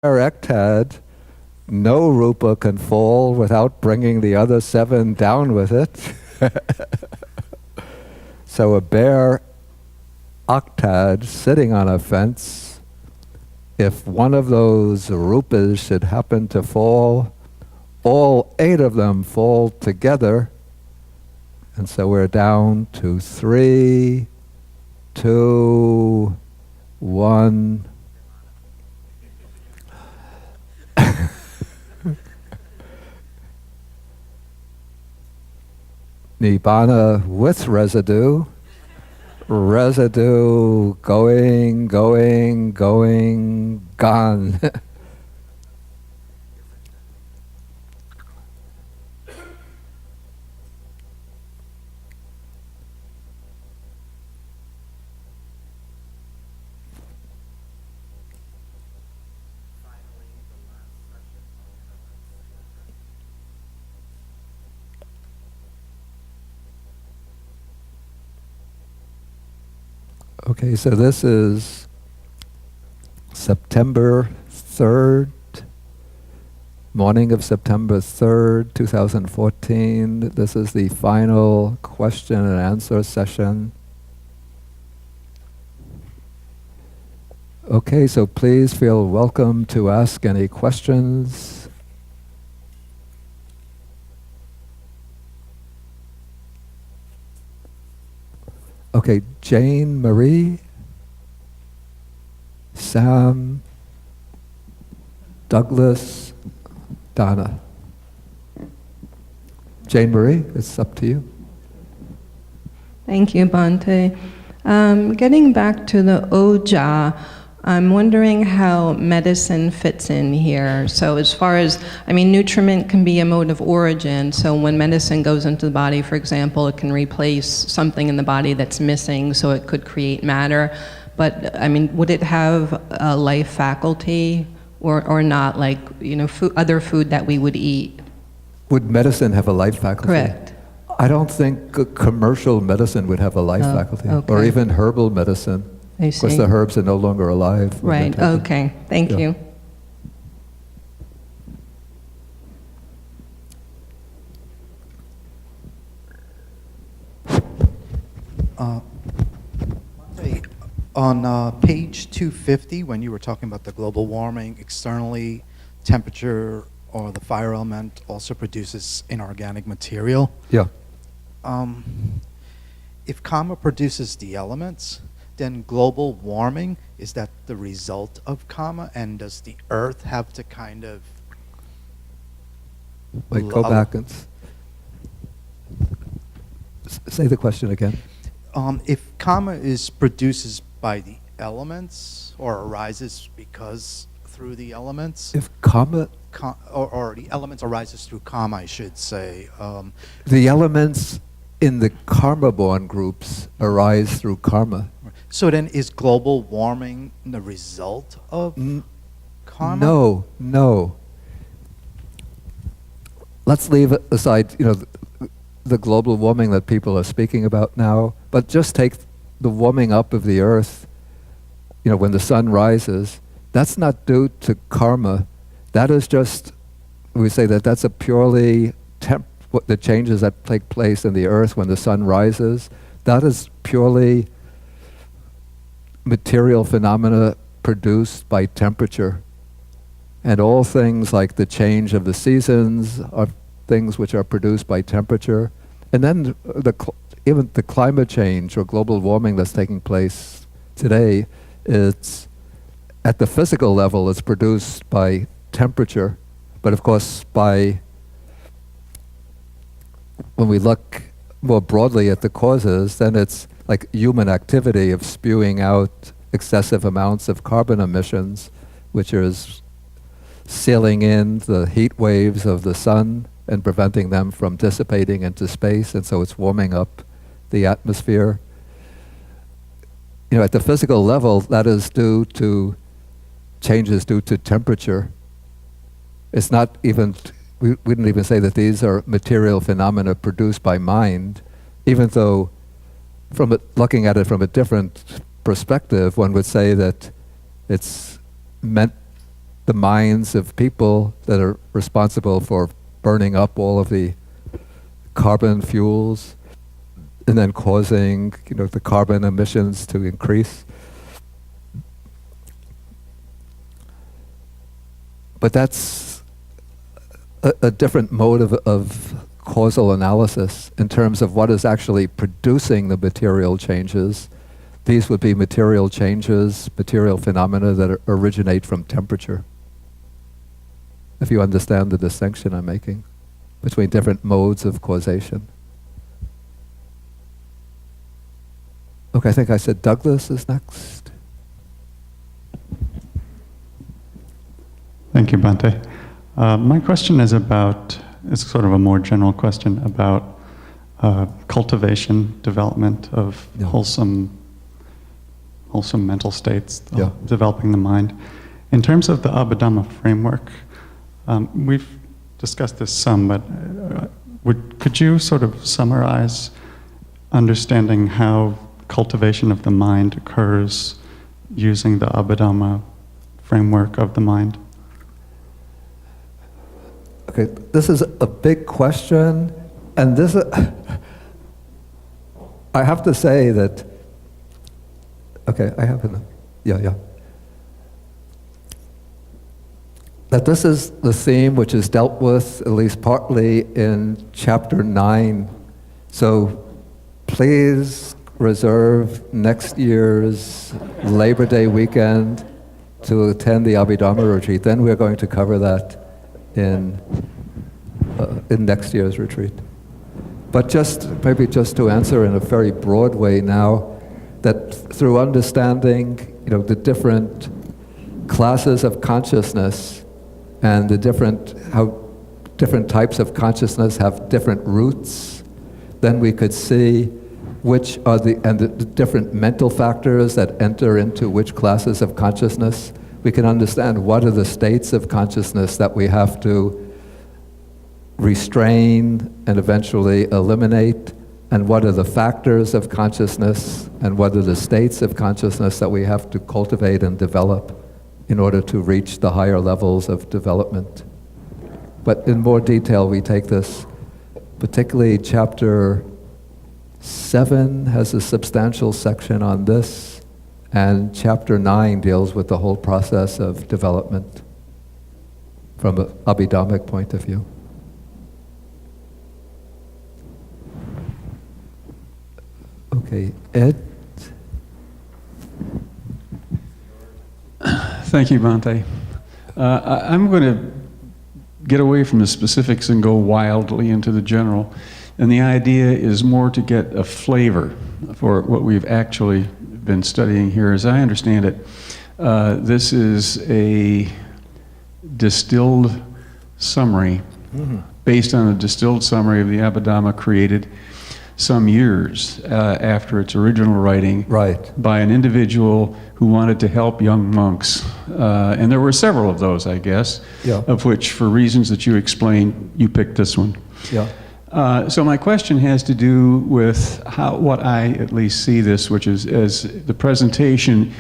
erectad, no rupa can fall without bringing the other 7 down with it. So a bare octad sitting on a fence, if one of those rupas should happen to fall, all 8 of them fall together, and so we're down to 3, 2, 1. Nibbana with residue, going, gone. Okay, so this is September 3rd, morning of September 3rd, 2014. This is the final question and answer session. Okay, so please feel welcome to ask any questions. Okay, Jane Marie, Sam, Douglas, Donna. Jane Marie, it's up to you. Thank you, Bhante. Getting back to the Oja, I'm wondering how medicine fits in here. So as far as, nutriment can be a mode of origin. So when medicine goes into the body, for example, it can replace something in the body that's missing, so it could create matter. But, would it have a life faculty or not, like, other food that we would eat? Would medicine have a life faculty? Correct. I don't think commercial medicine would have a life faculty, okay. Or even herbal medicine. I Of course, see. the herbs are no longer alive. Right, okay, thank you. On page 250, when you were talking about the global warming, externally, temperature or the fire element also produces inorganic material. Yeah. If karma produces the elements, then global warming, is that the result of karma? And does the earth have to kind of... Wait, go back and say the question again. If karma produces by the elements, or arises because through the elements, If karma, or the elements arises through karma, I should say. the elements in the karma-born groups arise through karma. So then is global warming the result of karma? No. Let's leave aside, the global warming that people are speaking about now, but just take the warming up of the earth, when the sun rises. That's not due to karma. That is just, we say that's a purely the changes that take place in the earth when the sun rises. That is purely material phenomena produced by temperature. And all things like the change of the seasons are things which are produced by temperature. And then even the climate change or global warming that's taking place today, it's at the physical level, it's produced by temperature. But of course, when we look more broadly at the causes, then it's like human activity of spewing out excessive amounts of carbon emissions, which is sealing in the heat waves of the sun and preventing them from dissipating into space, and so it's warming up the atmosphere. At the physical level, that is due to changes due to temperature. It's not even, we wouldn't even say that these are material phenomena produced by mind, even though looking at it from a different perspective, one would say that it's meant the minds of people that are responsible for burning up all of the carbon fuels and then causing, the carbon emissions to increase. But that's a different mode of causal analysis in terms of what is actually producing the material changes. These would be material changes, material phenomena that originate from temperature. If you understand the distinction I'm making between different modes of causation. Okay, I think I said Douglas is next. Thank you, Bhante. My question is it's sort of a more general question about cultivation, development of wholesome mental states, developing the mind. In terms of the Abhidhamma framework, we've discussed this some, but could you sort of summarize understanding how cultivation of the mind occurs using the Abhidhamma framework of the mind? Okay, this is a big question, and I have to say that, that this is the theme which is dealt with, at least partly, in chapter 9. So please reserve next year's Labor Day weekend to attend the Abhidhamma retreat. Then we're going to cover that in next year's retreat. But maybe just to answer in a very broad way now, that through understanding, the different classes of consciousness and how different types of consciousness have different roots, then we could see which are the different mental factors that enter into which classes of consciousness. We can understand what are the states of consciousness that we have to restrain and eventually eliminate, and what are the factors of consciousness, and what are the states of consciousness that we have to cultivate and develop in order to reach the higher levels of development. But in more detail, we take this, particularly chapter 7 has a substantial section on this, and chapter 9 deals with the whole process of development from an Abhidhammic point of view. Okay, Ed? Thank you, Bhante. I'm going to get away from the specifics and go wildly into the general. And the idea is more to get a flavor for what we've actually been studying here. As I understand it, this is a distilled summary, based on a distilled summary of the Abhidhamma created some years after its original writing, Right. by an individual who wanted to help young monks. And there were several of those, I guess, Yeah. of which, for reasons that you explained, you picked this one. Yeah. So my question has to do with what I at least see this, which is as the presentation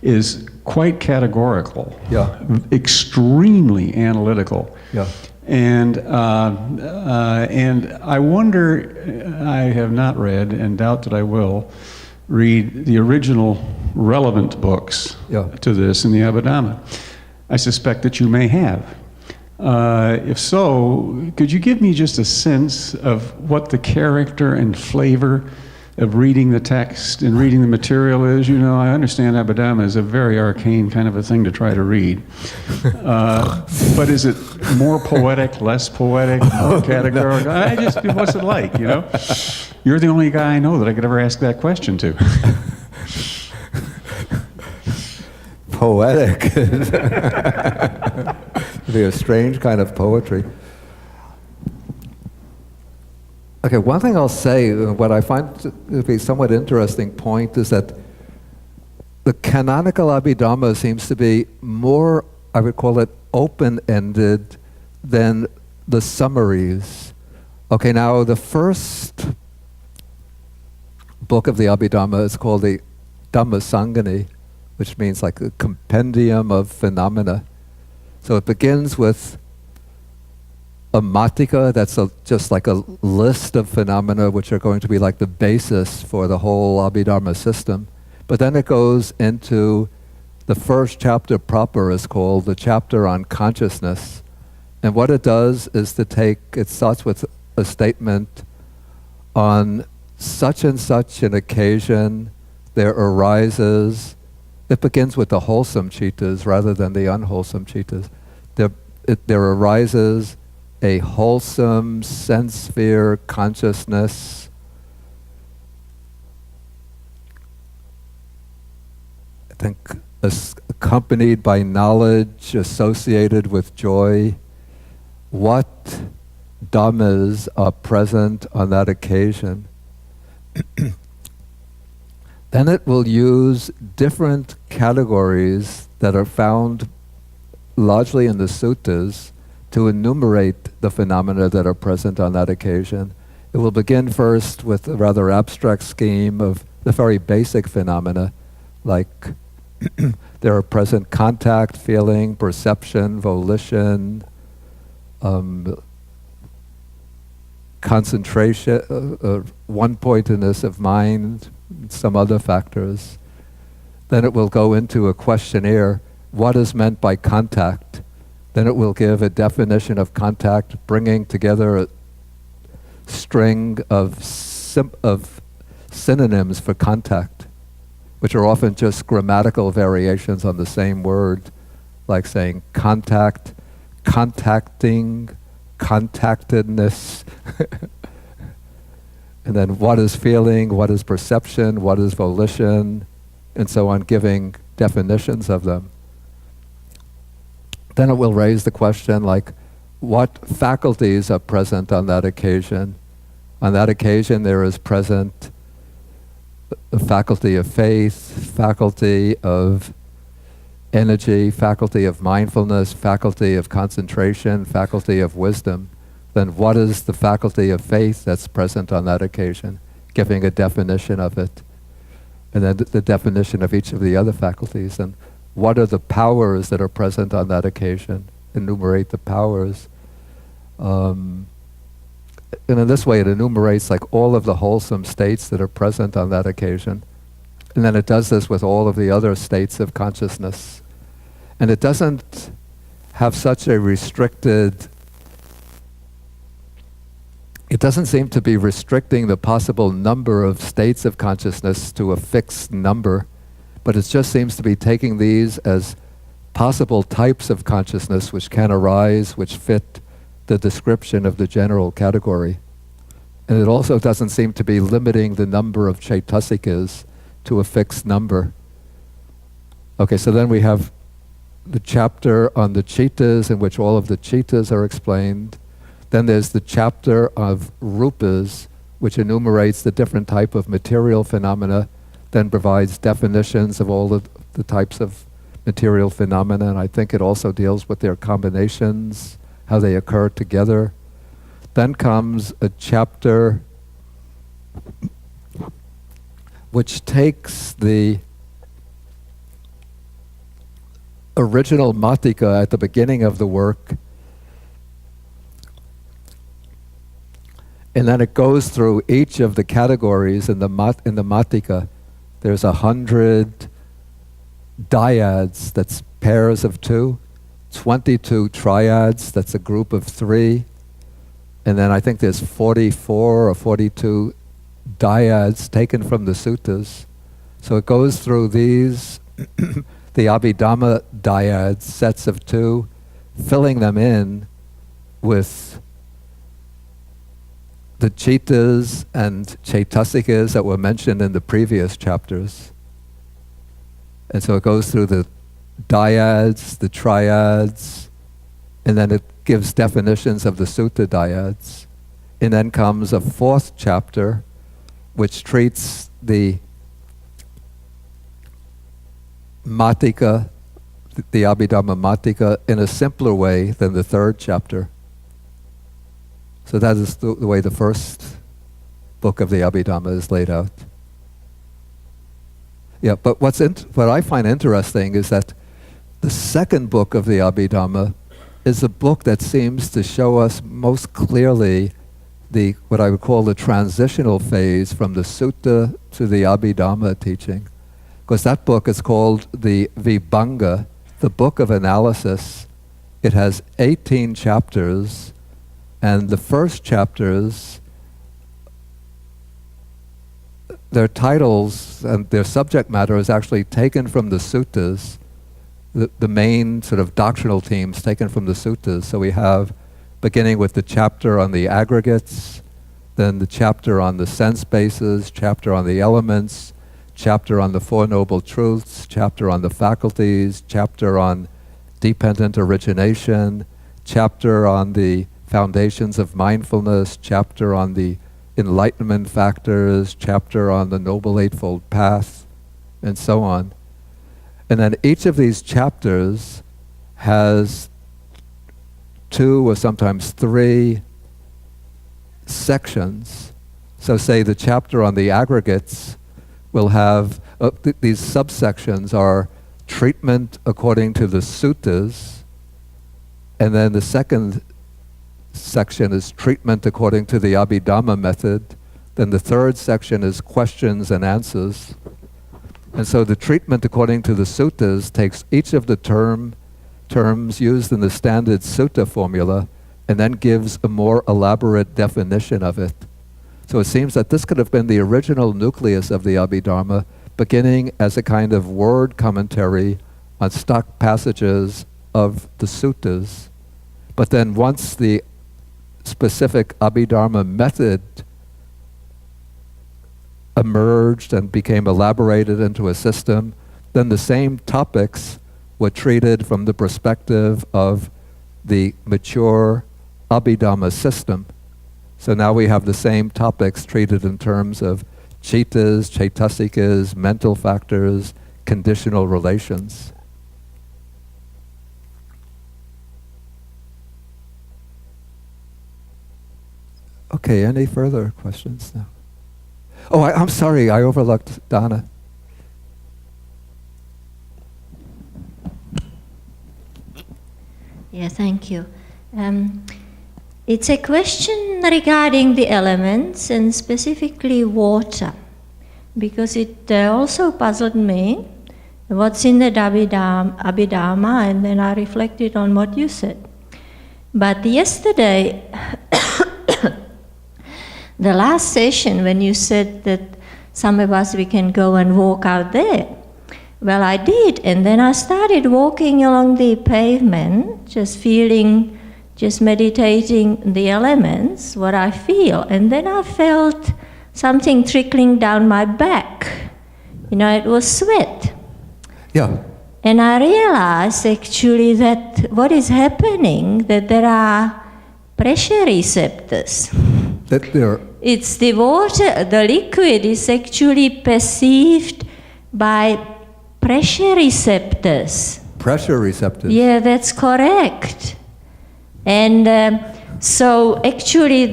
is quite categorical, Yeah. extremely analytical. Yeah. And I wonder, I have not read, and doubt that I will, read the original relevant books to this in the Abhidhamma. I suspect that you may have. If so, could you give me just a sense of what the character and flavor of reading the text and reading the material is? You know, I understand Abhidhamma is a very arcane kind of a thing to try to read. But is it more poetic, less poetic, more categorical? What's it like, you know? You're the only guy I know that I could ever ask that question to. Poetic. It'd be a strange kind of poetry. Okay, one thing I'll say, what I find to be a somewhat interesting point is that the canonical Abhidhamma seems to be more, I would call it, open-ended than the summaries. Okay, now the first book of the Abhidhamma is called the Dhammasangani, which means like a compendium of phenomena. So it begins with a matika, that's just like a list of phenomena which are going to be like the basis for the whole Abhidhamma system. But then it goes into the first chapter proper is called the chapter on consciousness. And what it does is it starts with a statement on such and such an occasion there arises, it begins with the wholesome chittas rather than the unwholesome chittas. There arises a wholesome sense sphere consciousness I think accompanied by knowledge associated with joy. What dhammas are present on that occasion? Then it will use different categories that are found largely in the suttas to enumerate the phenomena that are present on that occasion. It will begin first with a rather abstract scheme of the very basic phenomena, like there are present contact, feeling, perception, volition, concentration, one-pointedness of mind, some other factors. Then it will go into a questionnaire, what is meant by contact? Then it will give a definition of contact, bringing together a string of synonyms for contact, which are often just grammatical variations on the same word, like saying contact, contacting, contactedness. And then what is feeling, what is perception, what is volition, and so on, giving definitions of them. Then it will raise the question like, what faculties are present on that occasion? On that occasion there is present the faculty of faith, faculty of energy, faculty of mindfulness, faculty of concentration, faculty of wisdom. Then what is the faculty of faith that's present on that occasion? Giving a definition of it. And then the definition of each of the other faculties. And what are the powers that are present on that occasion? Enumerate the powers. And in this way it enumerates like all of the wholesome states that are present on that occasion. And then it does this with all of the other states of consciousness. And it doesn't have such a restricted, it doesn't seem to be restricting the possible number of states of consciousness to a fixed number, but it just seems to be taking these as possible types of consciousness which can arise, which fit the description of the general category. And it also doesn't seem to be limiting the number of chaitasikas to a fixed number. Okay, so then we have the chapter on the chittas in which all of the chittas are explained. Then there's the chapter of rupas, which enumerates the different type of material phenomena, then provides definitions of all of the types of material phenomena, and I think it also deals with their combinations, how they occur together. Then comes a chapter which takes the original matika at the beginning of the work, and then it goes through each of the categories in the matika. There's 100 dyads, that's pairs of 2, 22 triads, that's a group of 3, and then I think there's 44 or 42 dyads taken from the suttas. So it goes through these, the Abhidhamma dyads, sets of 2, filling them in with the chittas and chaitasikas that were mentioned in the previous chapters. And so it goes through the dyads, the triads, and then it gives definitions of the sutta dyads. And then comes a 4th chapter which treats the matika, the Abhidhamma matika, in a simpler way than the 3rd chapter. So that is the way the first book of the Abhidhamma is laid out. Yeah, but what I find interesting is that the second book of the Abhidhamma is a book that seems to show us most clearly what I would call the transitional phase from the sutta to the Abhidhamma teaching. Because that book is called the Vibhanga, the book of analysis. It has 18 chapters, and the first chapters, their titles and their subject matter is actually taken from the suttas, the main sort of doctrinal themes taken from the suttas. So we have, beginning with the chapter on the aggregates, then the chapter on the sense bases, chapter on the elements, chapter on the Four Noble Truths, chapter on the faculties, chapter on dependent origination, chapter on the foundations of mindfulness, chapter on the enlightenment factors, chapter on the Noble Eightfold Path, and so on. And then each of these chapters has 2 or sometimes 3 sections. So say the chapter on the aggregates will have, these subsections are treatment according to the suttas, and then the second section is treatment according to the Abhidhamma method, then the third section is questions and answers. And so the treatment according to the suttas takes each of the terms used in the standard sutta formula and then gives a more elaborate definition of it. So it seems that this could have been the original nucleus of the Abhidhamma, beginning as a kind of word commentary on stock passages of the suttas. But then once the specific Abhidhamma method emerged and became elaborated into a system, then the same topics were treated from the perspective of the mature Abhidhamma system. So now we have the same topics treated in terms of chittas, chaitasikas, mental factors, conditional relations. Okay, any further questions now? Oh, I'm sorry, I overlooked Donna. Yeah, thank you. It's a question regarding the elements and specifically water, because it also puzzled me what's in the Abhidhamma, and then I reflected on what you said. But yesterday, the last session, when you said that some of us, we can go and walk out there. Well, I did, and then I started walking along the pavement, just feeling, just meditating the elements, what I feel. And then I felt something trickling down my back. You know, it was sweat. Yeah. And I realized actually that what is happening, that there are pressure receptors. That there. It's the water, the liquid is actually perceived by pressure receptors. Pressure receptors. Yeah, that's correct. And so actually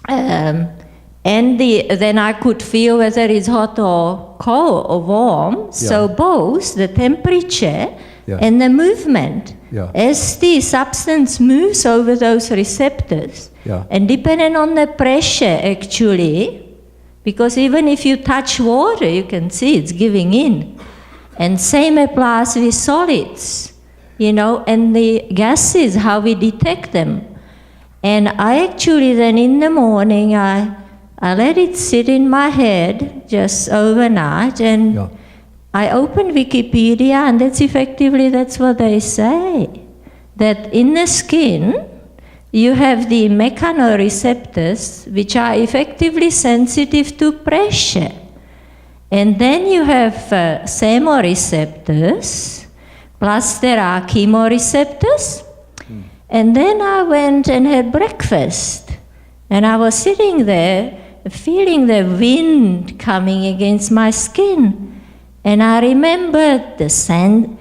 then I could feel whether it's hot or cold or warm. Yeah. So both the temperature and the movement. Yeah. As the substance moves over those receptors, and depending on the pressure actually, because even if you touch water, you can see it's giving in. And same applies with solids, you know, and the gases, how we detect them. And I actually then in the morning, I let it sit in my head just overnight, and I opened Wikipedia, and that's what they say. That in the skin, you have the mechanoreceptors, which are effectively sensitive to pressure. And then you have chemoreceptors, plus there are chemoreceptors. And then I went and had breakfast. And I was sitting there, feeling the wind coming against my skin. And I remembered the sand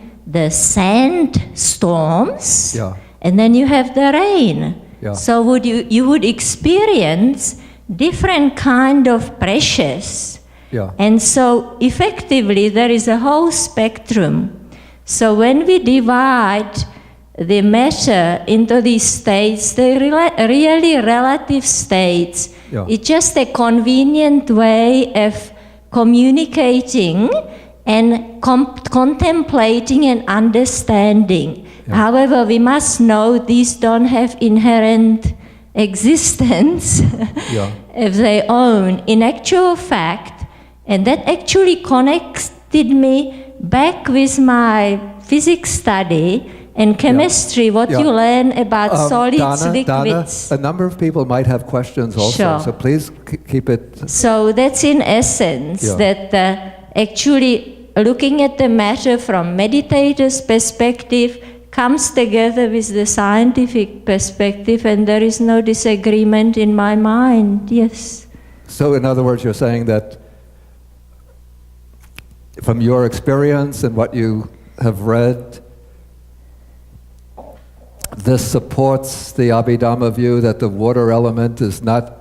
storms, and then you have the rain. Yeah. So you would experience different kind of pressures. Yeah. And so effectively there is a whole spectrum. So when we divide the matter into these states, they're really relative states. Yeah. It's just a convenient way of communicating and contemplating and understanding. Yeah. However, we must know these don't have inherent existence Yeah. of their own. In actual fact, and that actually connected me back with my physics study and chemistry, what Yeah. you learn about solids, Donna, liquids. a number of people might have questions also, Sure. so please keep it. So that's in essence Yeah. that actually looking at the matter from meditator's perspective comes together with the scientific perspective, and there is no disagreement in my mind. Yes. So in other words, you're saying that from your experience and what you have read, this supports the Abhidhamma view that the water element is not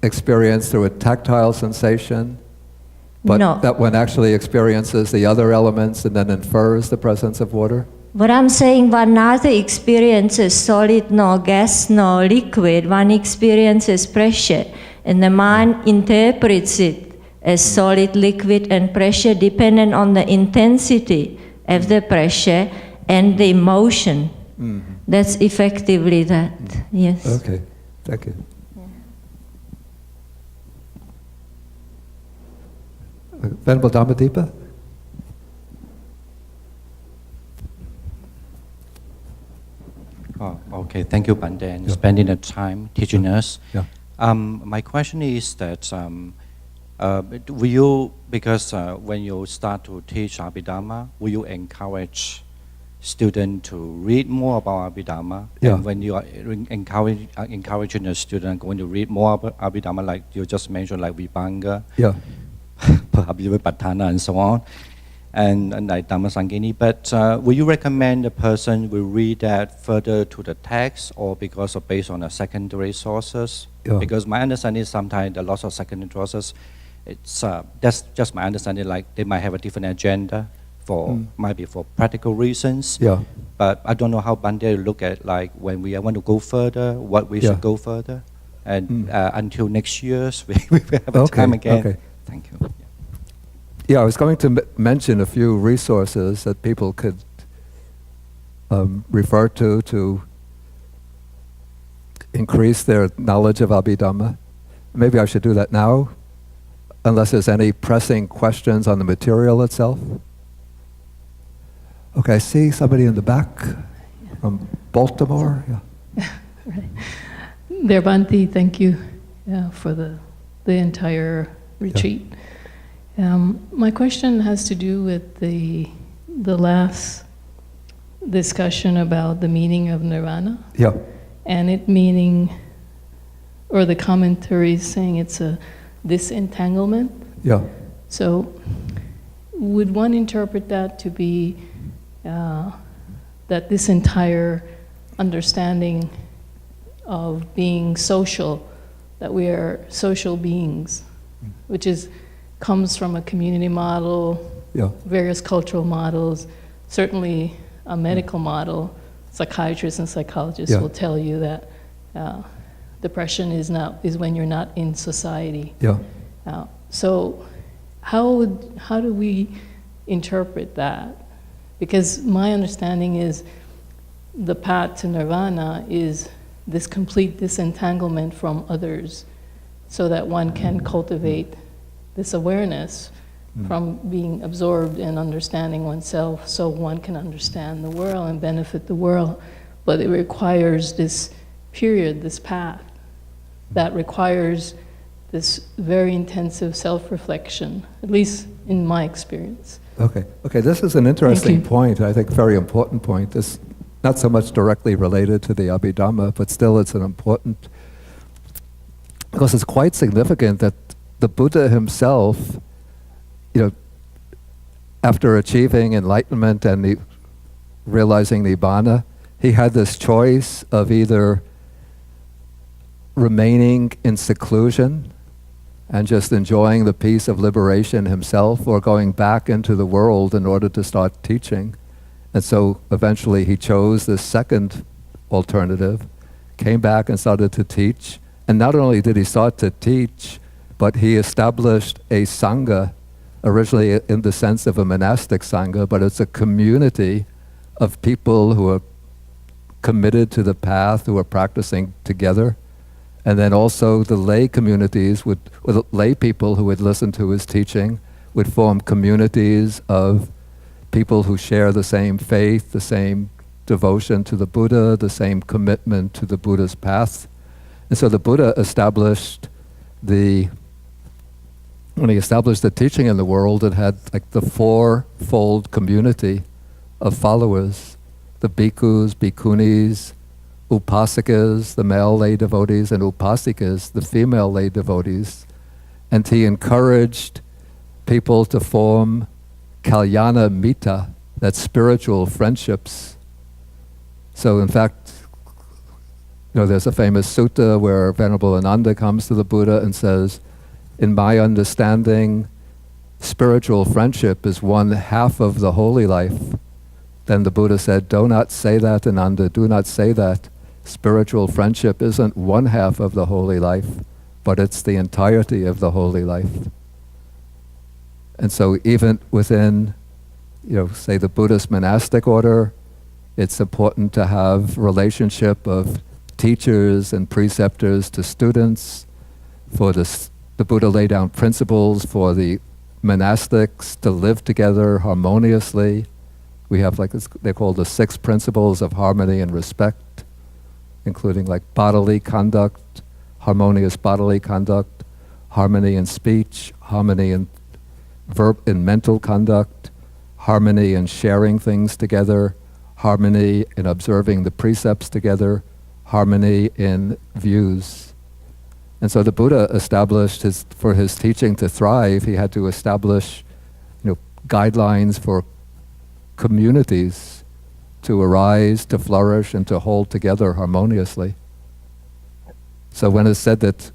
experienced through a tactile sensation, but No. that one actually experiences the other elements and then infers the presence of water? What I'm saying, one neither experiences solid nor gas nor liquid, one experiences pressure, and the mind interprets it as solid, liquid, and pressure dependent on the intensity of the pressure and the emotion. That's effectively that, yes. Okay, thank you. Venerable Dhammadippa? Oh, okay, thank you, Bande, and spending the time teaching us. Yeah. My question is that, will you, because when you start to teach Abhidhamma, will you encourage students to read more about Abhidhamma? Yeah. And when you are encouraging a student going to read more about Abhidhamma, like you just mentioned, like Vibhanga, Yeah. perhaps Vipassana and so on, and like Dhammasangini, but will you recommend the person will read that further to the text or because of based on the secondary sources? Yeah. Because my understanding is sometimes a lot of secondary sources, it's that's just my understanding, like they might have a different agenda for might be for practical reasons. Yeah. But I don't know how Bande look at like when we want to go further, what we should go further, and until next year we will have a time again. Okay. Thank you. Yeah, I was going to mention a few resources that people could refer to increase their knowledge of Abhidhamma. Maybe I should do that now, unless there's any pressing questions on the material itself. Okay, I see somebody in the back from Baltimore. Yeah. Right. Bhante, thank you for the entire retreat. My question has to do with the last discussion about the meaning of nirvana. Yeah. And it meaning, or the commentary saying it's a disentanglement. Yeah. So would one interpret that to be that this entire understanding of being social, that we are social beings, which comes from a community model, various cultural models, certainly a medical model. Psychiatrists and psychologists will tell you that depression is when you're not in society. Yeah. So how do we interpret that? Because my understanding is the path to nirvana is this complete disentanglement from others, so that one can cultivate this awareness from being absorbed in understanding oneself, so one can understand the world and benefit the world. But it requires this period, this path, that requires this very intensive self-reflection, at least in my experience. Okay. This is an interesting point. I think very important point. It's not so much directly related to the Abhidhamma, but still it's an important, because it's quite significant that the Buddha himself, after achieving enlightenment and realizing Nibbana, he had this choice of either remaining in seclusion and just enjoying the peace of liberation himself, or going back into the world in order to start teaching. And so eventually he chose this second alternative, came back and started to teach. And not only did he start to teach, but he established a sangha, originally in the sense of a monastic sangha, but it's a community of people who are committed to the path, who are practicing together. And then also the lay communities with lay people who would listen to his teaching would form communities of people who share the same faith, the same devotion to the Buddha, the same commitment to the Buddha's path. And so the Buddha established when he established the teaching in the world, it had like the fourfold community of followers, the bhikkhus, bhikkhunis, upasakas, the male lay devotees, and upasikas, the female lay devotees. And he encouraged people to form kalyana mita, that's spiritual friendships. So in fact, there's a famous sutta where Venerable Ananda comes to the Buddha and says, in my understanding, spiritual friendship is one half of the holy life. Then the Buddha said, do not say that, Ananda, do not say that. Spiritual friendship isn't one half of the holy life, but it's the entirety of the holy life. And so even within, say the Buddhist monastic order, it's important to have relationship of teachers and preceptors to students. For the Buddha laid down principles for the monastics to live together harmoniously. We have they're called the 6 principles of harmony and respect, including bodily conduct, harmonious bodily conduct, harmony in speech, harmony in mental conduct, harmony in sharing things together, harmony in observing the precepts together, harmony in views. And so the Buddha established for his teaching to thrive, he had to establish guidelines for communities to arise, to flourish, and to hold together harmoniously. So when it's said that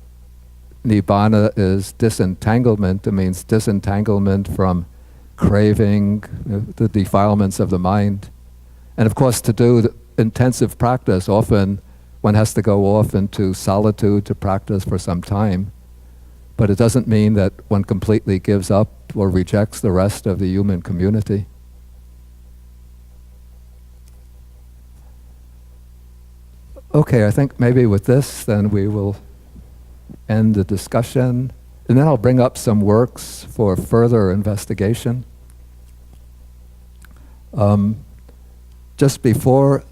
Nibbana is disentanglement, it means disentanglement from craving, the defilements of the mind. And of course, to do the intensive practice, often one has to go off into solitude to practice for some time. But it doesn't mean that one completely gives up or rejects the rest of the human community. Okay, I think maybe with this, then we will end the discussion. And then I'll bring up some works for further investigation. Just before,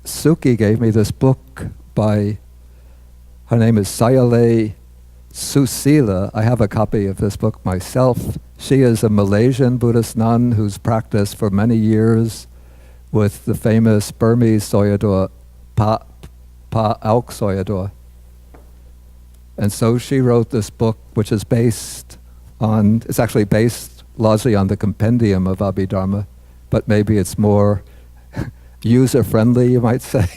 Suki gave me this book by, her name is Sayalay Susila. I have a copy of this book myself. She is a Malaysian Buddhist nun who's practiced for many years with the famous Burmese Soyador Pa Auk Soyador. And so she wrote this book, which is it's actually based largely on the compendium of Abhidhamma, but maybe it's more user-friendly, you might say.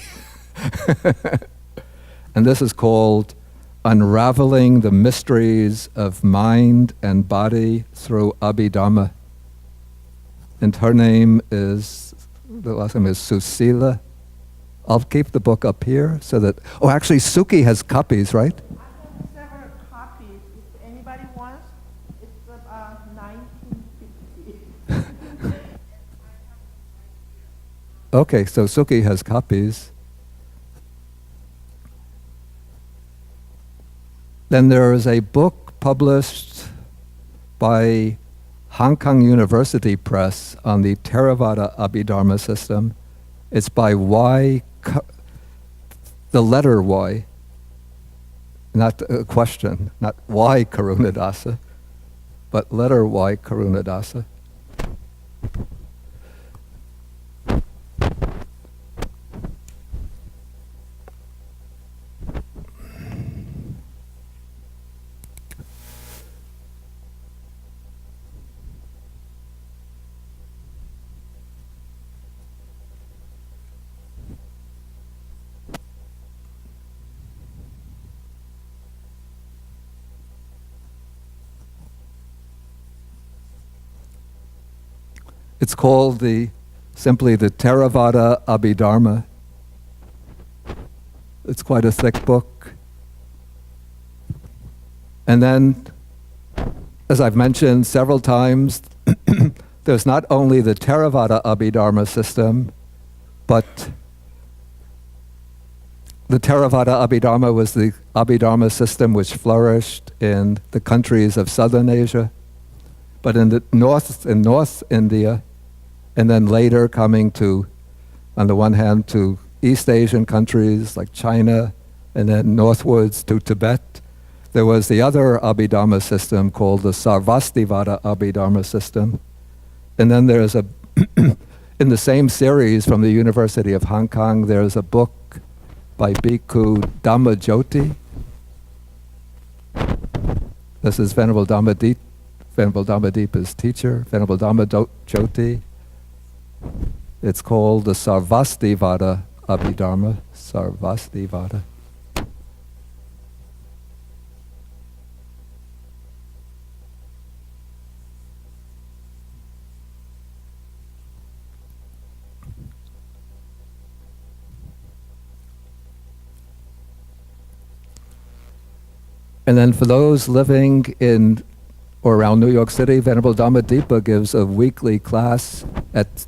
And this is called Unraveling the Mysteries of Mind and Body Through Abhidhamma. And her name the last name is Susila. I'll keep the book up here so that, actually Suki has copies, right? I have several copies. If anybody wants, it's 1950. Okay, so Suki has copies. Then there is a book published by Hong Kong University Press on the Theravada Abhidharma system. It's by the letter Y, not a question, not Y Karunadasa, but letter Y Karunadasa. It's called the simply the Theravada Abhidhamma. It's quite a thick book. And then, as I've mentioned several times, there's not only the Theravada Abhidhamma system, but the Theravada Abhidhamma was the Abhidhamma system which flourished in the countries of southern Asia, but in the North India, and then later coming to, on the one hand, to East Asian countries like China, and then northwards to Tibet. There was the other Abhidhamma system called the Sarvastivada Abhidhamma system. And then there's a, in the same series from the University of Hong Kong, there's a book by Bhikkhu Dhammajoti. This is Venerable Dhammadeepa's teacher, Venerable Dhammajoti. It's called the Sarvastivada Abhidhamma, Sarvastivada. And then for those living in or around New York City, Venerable Dhammadeepa gives a weekly class at,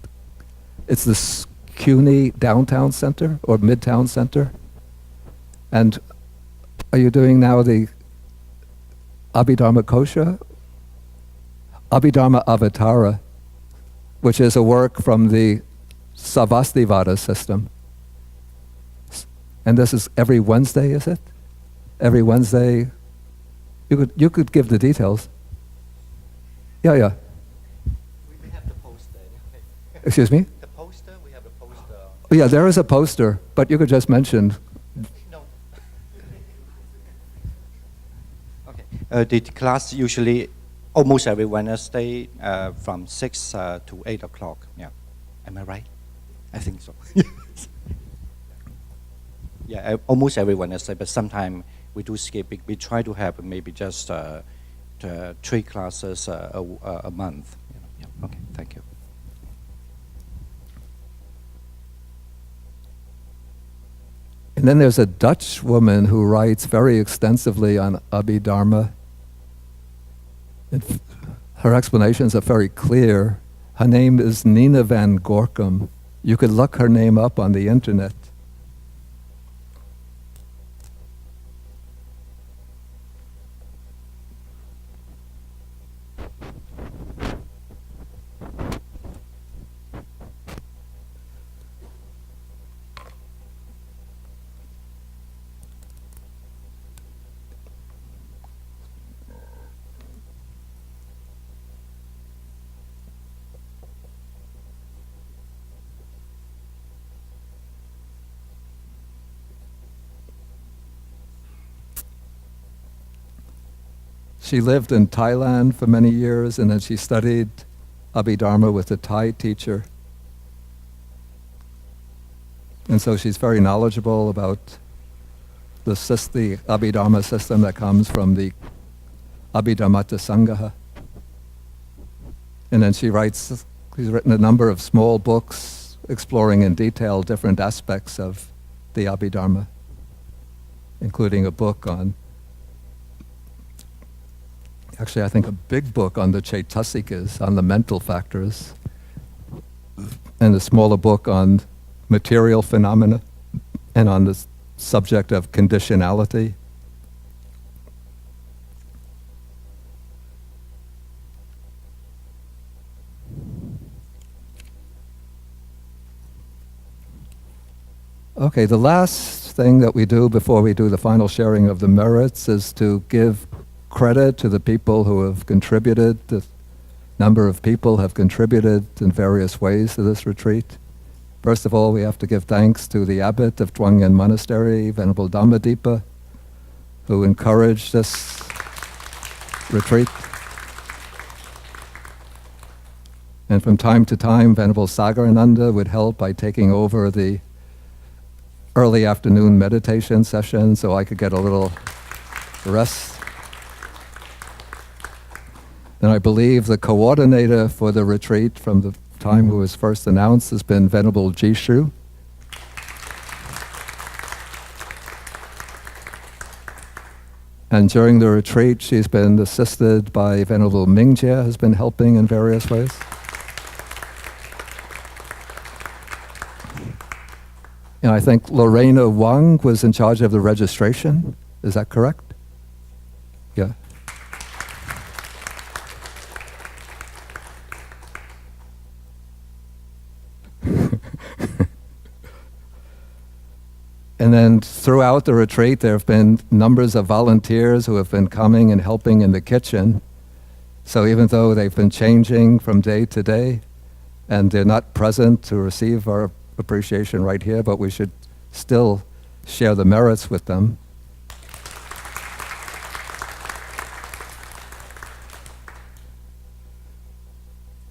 it's the CUNY Downtown Center or Midtown Center. And are you doing now the Abhidhamma Kosha? Abhidhamma Avatara, which is a work from the Sarvastivada system. And this is every Wednesday, is it? Every Wednesday. You could give the details. Yeah. We have the poster. Excuse me? The poster, we have the poster. Oh, yeah, there is a poster, but you could just mention. No. Okay. The class usually almost every Wednesday from 6 to 8 o'clock. Yeah. Am I right? I think so. Yeah, almost every Wednesday, but sometimes we do skip. We try to have maybe just 3 classes a month. Yeah. Okay, thank you. And then there's a Dutch woman who writes very extensively on Abhidhamma. Her explanations are very clear. Her name is Nina van Gorkum. You could look her name up on the internet. She lived in Thailand for many years, and then she studied Abhidhamma with a Thai teacher. And so she's very knowledgeable about the Abhidhamma system that comes from the Abhidhammata Sangha. And then she's written a number of small books exploring in detail different aspects of the Abhidhamma, including a book on, actually I think a big book on the Chaitasikas, on the mental factors, and a smaller book on material phenomena and on the subject of conditionality. Okay, the last thing that we do before we do the final sharing of the merits is to give credit to the people who have contributed. The number of people have contributed in various ways to this retreat. First of all, we have to give thanks to the abbot of Zhuangyan Monastery, Venerable Dhammadeepa, who encouraged this retreat. And from time to time, Venerable Sagarananda would help by taking over the early afternoon meditation session so I could get a little rest. And I believe the coordinator for the retreat from the time who was first announced has been Venerable Jishu. And during the retreat, she's been assisted by Venerable Mingjie, who's been helping in various ways. And I think Lorena Wang was in charge of the registration. Is that correct? Yeah. And then throughout the retreat, there have been numbers of volunteers who have been coming and helping in the kitchen. So even though they've been changing from day to day, and they're not present to receive our appreciation right here, but we should still share the merits with them.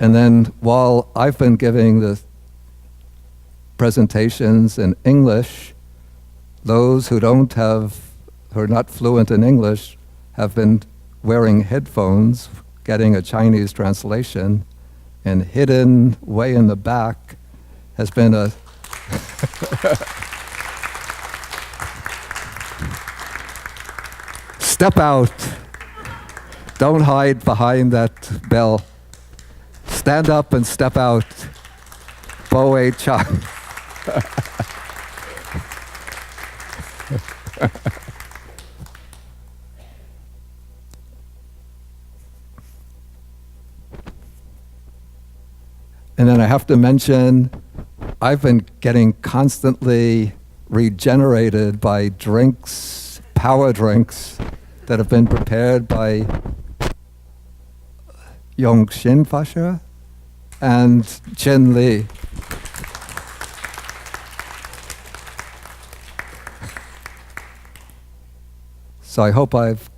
And then while I've been giving the presentations in English, those who are not fluent in English have been wearing headphones, getting a Chinese translation, and hidden way in the back has been a step out. Don't hide behind that bell. Stand up and step out. Bo Wei Chang. And then I have to mention, I've been getting constantly regenerated by drinks, power drinks, that have been prepared by Yong Xin Fasha and Chen Li. So I hope I've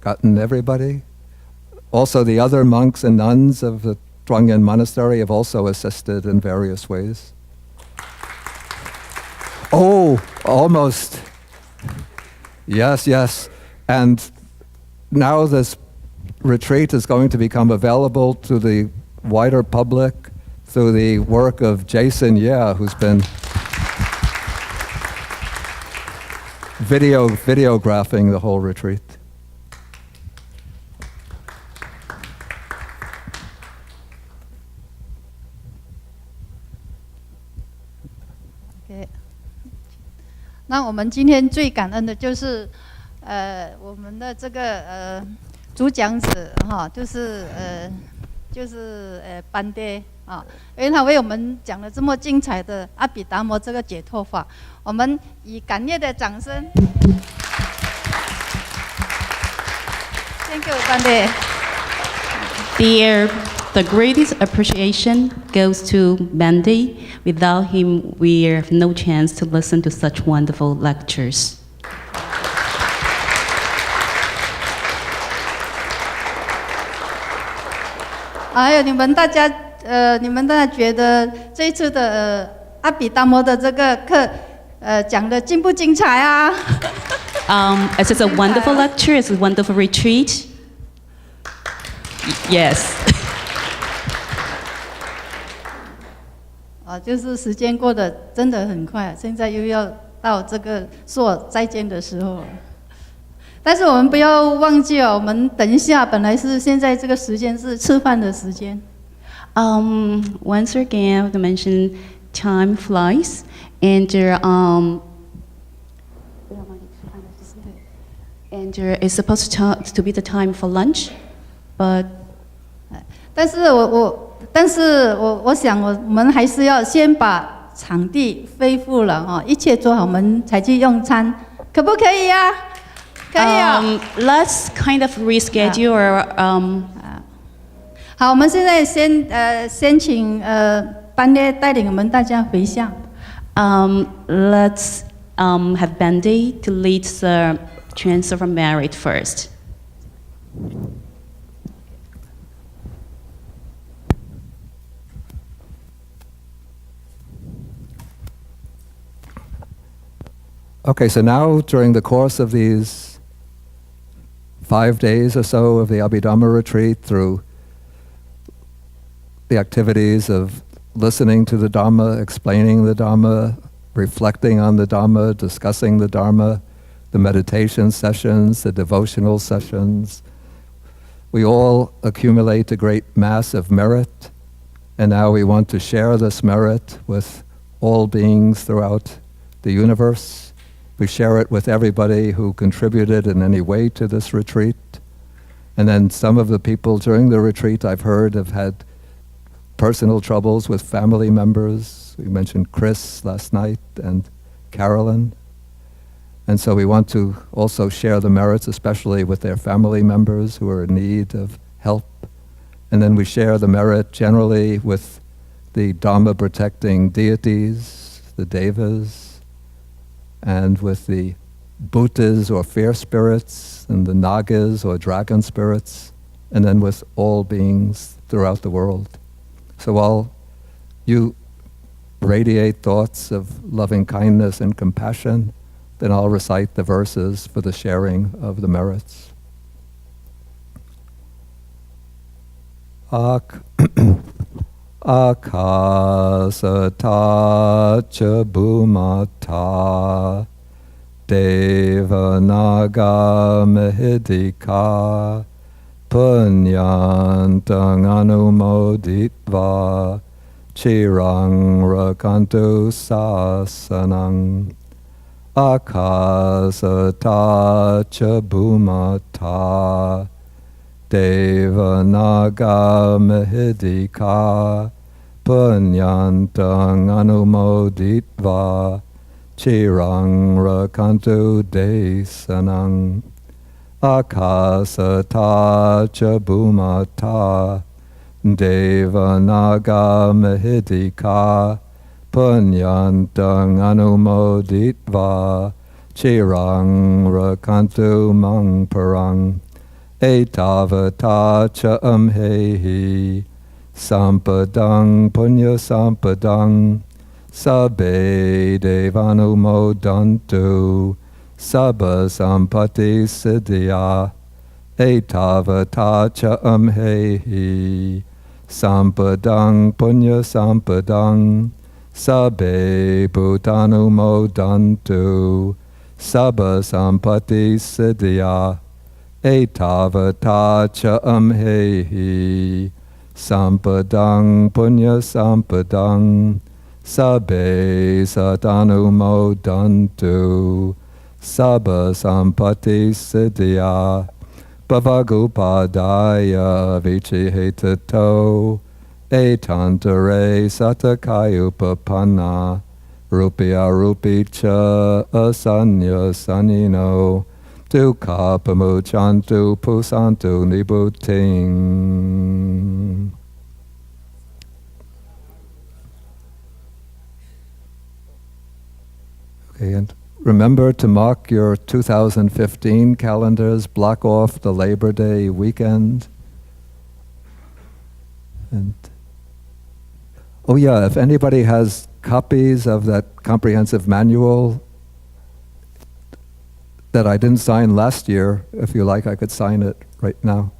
gotten everybody. Also, the other monks and nuns of the Zhuangyan Monastery have also assisted in various ways. Oh, almost. Yes, yes. And now this retreat is going to become available to the wider public through the work of Jason Ye, who's been videographing the whole retreat. Okay. 那我们今天最感恩的就是，我们的这个主讲者哈，就是班爹啊，因为他为我们讲了这么精彩的阿毗达摩这个解脱法，我们以感热的掌声，先给我班爹。The greatest appreciation goes to Bandi. Without him, we have no chance to listen to such wonderful lectures. 还有你们大家觉得这一次的阿毗达摩的这个课，讲的精不精彩啊It's a wonderful lecture. It's a wonderful retreat. Yes. 就是时间过得真的很快，现在又要到这个说再见的时候了。但是我们不要忘记哦，我们等一下本来是现在这个时间是吃饭的时间。Once again, I want to mention time flies, and it's supposed to be the time for lunch, but 但是我想我们还是要先把场地恢复了哈，一切做好，我们才去用餐，可不可以呀？可以啊。Let's kind of reschedule or 好，我们现在先请班爹带领我们大家回向。Let's have Bandi to lead the transfer of merit first. Okay, so now during the course of these 5 days or so of the Abhidhamma retreat, through the activities of listening to the Dhamma, explaining the Dhamma, reflecting on the Dhamma, discussing the Dharma, the meditation sessions, the devotional sessions. We all accumulate a great mass of merit, and now we want to share this merit with all beings throughout the universe. We share it with everybody who contributed in any way to this retreat. And then some of the people during the retreat I've heard have had personal troubles with family members. We mentioned Chris last night and Carolyn. And so we want to also share the merits, especially with their family members who are in need of help. And then we share the merit generally with the Dhamma protecting deities, the Devas, and with the Bhutas or fear spirits, and the Nagas or dragon spirits, and then with all beings throughout the world. So while you radiate thoughts of loving kindness and compassion, then I'll recite the verses for the sharing of the merits. Akasata cha bhumata devanaga mahidika punyantang anumoditva chirang rakantu sasanang akasata cha bhumata devanaga mahidika punyantang anumoditva chirang rakantu desanang akasata cha bhumata devanaga mahidika punyantang anumoditva chirang rakantu mang parang etavata cha amhehi sampadang punya sampadang sabbe devanumodantu sabba sampati siddhya etavata cha amhehi sampadang punya sampadang sabbe bhutanumodantu sabba sampati siddhya etavata cha amhehi sampadang punya sampadang sabbe satanumodantu sabba sampati siddhya bhavagupadaya vichihetato etantare satakayupapanna rupya rupicha asanya sanino dukkha pamuchantu pusantu nibuting. Okay, and remember to mark your 2015 calendars, block off the Labor Day weekend. And oh yeah, if anybody has copies of that comprehensive manual that I didn't sign last year, if you like, I could sign it right now.